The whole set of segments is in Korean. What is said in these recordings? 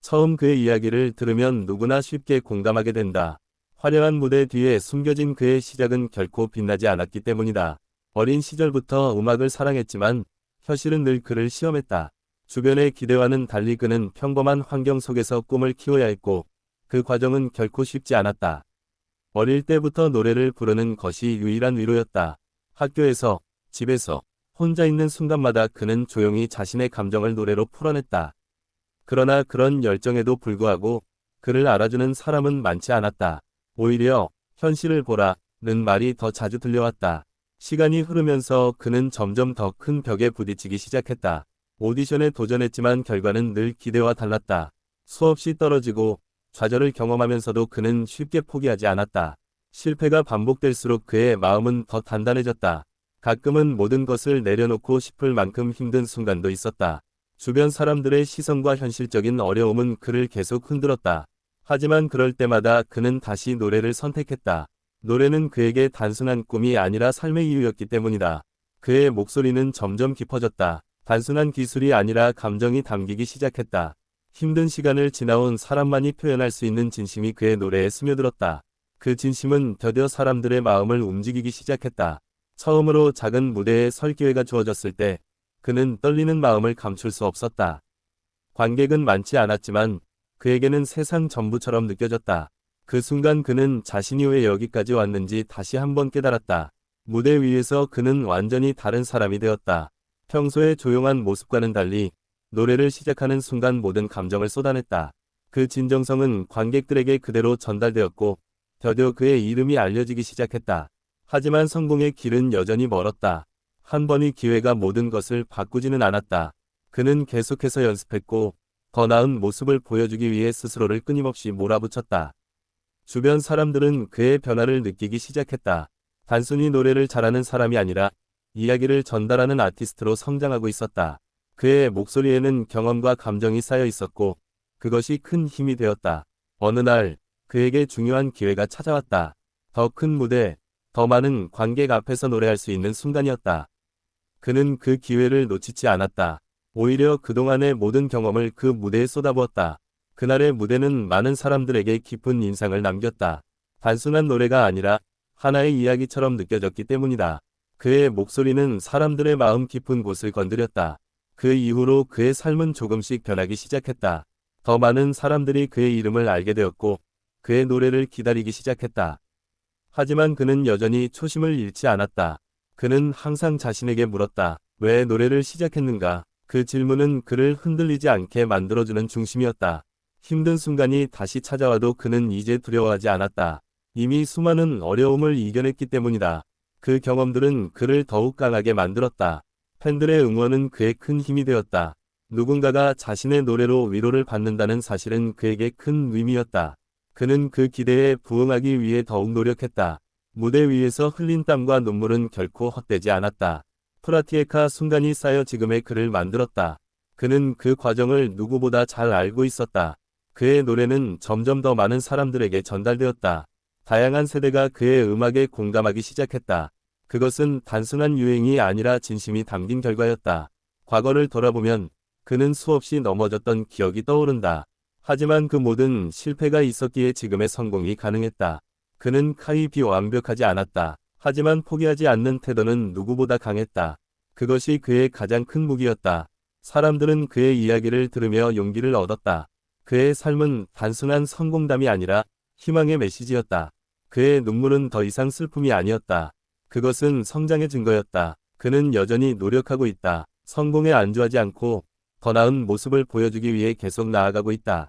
처음 그의 이야기를 들으면 누구나 쉽게 공감하게 된다. 화려한 무대 뒤에 숨겨진 그의 시작은 결코 빛나지 않았기 때문이다. 어린 시절부터 음악을 사랑했지만 현실은 늘 그를 시험했다. 주변의 기대와는 달리 그는 평범한 환경 속에서 꿈을 키워야 했고 그 과정은 결코 쉽지 않았다. 어릴 때부터 노래를 부르는 것이 유일한 위로였다. 학교에서, 집에서, 혼자 있는 순간마다 그는 조용히 자신의 감정을 노래로 풀어냈다. 그러나 그런 열정에도 불구하고 그를 알아주는 사람은 많지 않았다. 오히려 현실을 보라는 말이 더 자주 들려왔다. 시간이 흐르면서 그는 점점 더 큰 벽에 부딪히기 시작했다. 오디션에 도전했지만 결과는 늘 기대와 달랐다. 수없이 떨어지고 좌절을 경험하면서도 그는 쉽게 포기하지 않았다. 실패가 반복될수록 그의 마음은 더 단단해졌다. 가끔은 모든 것을 내려놓고 싶을 만큼 힘든 순간도 있었다. 주변 사람들의 시선과 현실적인 어려움은 그를 계속 흔들었다. 하지만 그럴 때마다 그는 다시 노래를 선택했다. 노래는 그에게 단순한 꿈이 아니라 삶의 이유였기 때문이다. 그의 목소리는 점점 깊어졌다. 단순한 기술이 아니라 감정이 담기기 시작했다. 힘든 시간을 지나온 사람만이 표현할 수 있는 진심이 그의 노래에 스며들었다. 그 진심은 드디어 사람들의 마음을 움직이기 시작했다. 처음으로 작은 무대에 설 기회가 주어졌을 때 그는 떨리는 마음을 감출 수 없었다. 관객은 많지 않았지만 그에게는 세상 전부처럼 느껴졌다. 그 순간 그는 자신이 왜 여기까지 왔는지 다시 한번 깨달았다. 무대 위에서 그는 완전히 다른 사람이 되었다. 평소의 조용한 모습과는 달리 노래를 시작하는 순간 모든 감정을 쏟아냈다. 그 진정성은 관객들에게 그대로 전달되었고 드디어 그의 이름이 알려지기 시작했다. 하지만 성공의 길은 여전히 멀었다. 한 번의 기회가 모든 것을 바꾸지는 않았다. 그는 계속해서 연습했고 더 나은 모습을 보여주기 위해 스스로를 끊임없이 몰아붙였다. 주변 사람들은 그의 변화를 느끼기 시작했다. 단순히 노래를 잘하는 사람이 아니라 이야기를 전달하는 아티스트로 성장하고 있었다. 그의 목소리에는 경험과 감정이 쌓여 있었고 그것이 큰 힘이 되었다. 어느 날 그에게 중요한 기회가 찾아왔다. 더 큰 무대, 더 많은 관객 앞에서 노래할 수 있는 순간이었다. 그는 그 기회를 놓치지 않았다. 오히려 그동안의 모든 경험을 그 무대에 쏟아부었다. 그날의 무대는 많은 사람들에게 깊은 인상을 남겼다. 단순한 노래가 아니라 하나의 이야기처럼 느껴졌기 때문이다. 그의 목소리는 사람들의 마음 깊은 곳을 건드렸다. 그 이후로 그의 삶은 조금씩 변하기 시작했다. 더 많은 사람들이 그의 이름을 알게 되었고 그의 노래를 기다리기 시작했다. 하지만 그는 여전히 초심을 잃지 않았다. 그는 항상 자신에게 물었다. 왜 노래를 시작했는가? 그 질문은 그를 흔들리지 않게 만들어주는 중심이었다. 힘든 순간이 다시 찾아와도 그는 이제 두려워하지 않았다. 이미 수많은 어려움을 이겨냈기 때문이다. 그 경험들은 그를 더욱 강하게 만들었다. 팬들의 응원은 그의 큰 힘이 되었다. 누군가가 자신의 노래로 위로를 받는다는 사실은 그에게 큰 의미였다. 그는 그 기대에 부응하기 위해 더욱 노력했다. 무대 위에서 흘린 땀과 눈물은 결코 헛되지 않았다. 프라티에카 순간이 쌓여 지금의 그를 만들었다. 그는 그 과정을 누구보다 잘 알고 있었다. 그의 노래는 점점 더 많은 사람들에게 전달되었다. 다양한 세대가 그의 음악에 공감하기 시작했다. 그것은 단순한 유행이 아니라 진심이 담긴 결과였다. 과거를 돌아보면 그는 수없이 넘어졌던 기억이 떠오른다. 하지만 그 모든 실패가 있었기에 지금의 성공이 가능했다. 그는 비완벽하지 않았다. 하지만 포기하지 않는 태도는 누구보다 강했다. 그것이 그의 가장 큰 무기였다. 사람들은 그의 이야기를 들으며 용기를 얻었다. 그의 삶은 단순한 성공담이 아니라 희망의 메시지였다. 그의 눈물은 더 이상 슬픔이 아니었다. 그것은 성장의 증거였다. 그는 여전히 노력하고 있다. 성공에 안주하지 않고 더 나은 모습을 보여주기 위해 계속 나아가고 있다.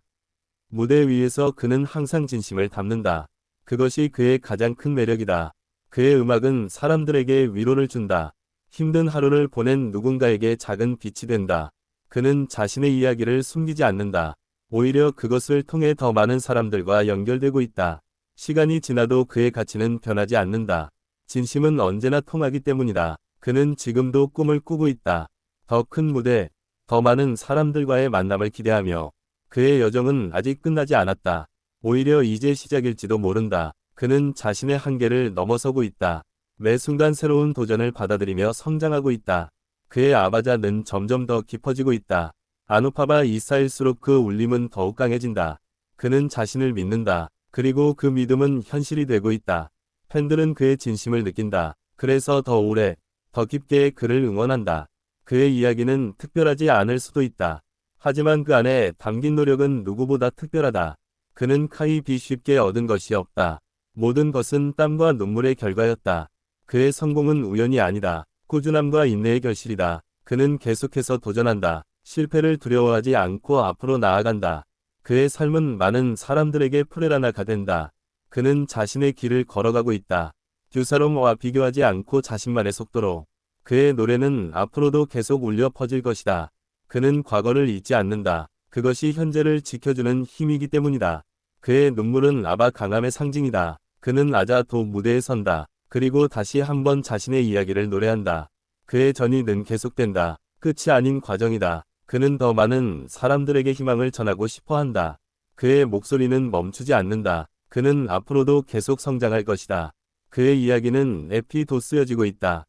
무대 위에서 그는 항상 진심을 담는다. 그것이 그의 가장 큰 매력이다. 그의 음악은 사람들에게 위로를 준다. 힘든 하루를 보낸 누군가에게 작은 빛이 된다. 그는 자신의 이야기를 숨기지 않는다. 오히려 그것을 통해 더 많은 사람들과 연결되고 있다. 시간이 지나도 그의 가치는 변하지 않는다. 진심은 언제나 통하기 때문이다. 그는 지금도 꿈을 꾸고 있다. 더 큰 무대, 더 많은 사람들과의 만남을 기대하며 그의 여정은 아직 끝나지 않았다. 오히려 이제 시작일지도 모른다. 그는 자신의 한계를 넘어서고 있다. 매 순간 새로운 도전을 받아들이며 성장하고 있다. 그의 아바자는 점점 더 깊어지고 있다. 아누파바 2사일수록 그 울림은 더욱 강해진다. 그는 자신을 믿는다. 그리고 그 믿음은 현실이 되고 있다. 팬들은 그의 진심을 느낀다. 그래서 더 오래, 더 깊게 그를 응원한다. 그의 이야기는 특별하지 않을 수도 있다. 하지만 그 안에 담긴 노력은 누구보다 특별하다. 그는 카이비 쉽게 얻은 것이 없다. 모든 것은 땀과 눈물의 결과였다. 그의 성공은 우연이 아니다. 꾸준함과 인내의 결실이다. 그는 계속해서 도전한다. 실패를 두려워하지 않고 앞으로 나아간다. 그의 삶은 많은 사람들에게 프레라나가 된다. 그는 자신의 길을 걸어가고 있다. 듀사롬과 비교하지 않고 자신만의 속도로. 그의 노래는 앞으로도 계속 울려 퍼질 것이다. 그는 과거를 잊지 않는다. 그것이 현재를 지켜주는 힘이기 때문이다. 그의 눈물은 아바 강함의 상징이다. 그는 아자도 무대에 선다. 그리고 다시 한번 자신의 이야기를 노래한다. 그의 전이는 계속된다. 끝이 아닌 과정이다. 그는 더 많은 사람들에게 희망을 전하고 싶어 한다. 그의 목소리는 멈추지 않는다. 그는 앞으로도 계속 성장할 것이다. 그의 이야기는 에피도 쓰여지고 있다.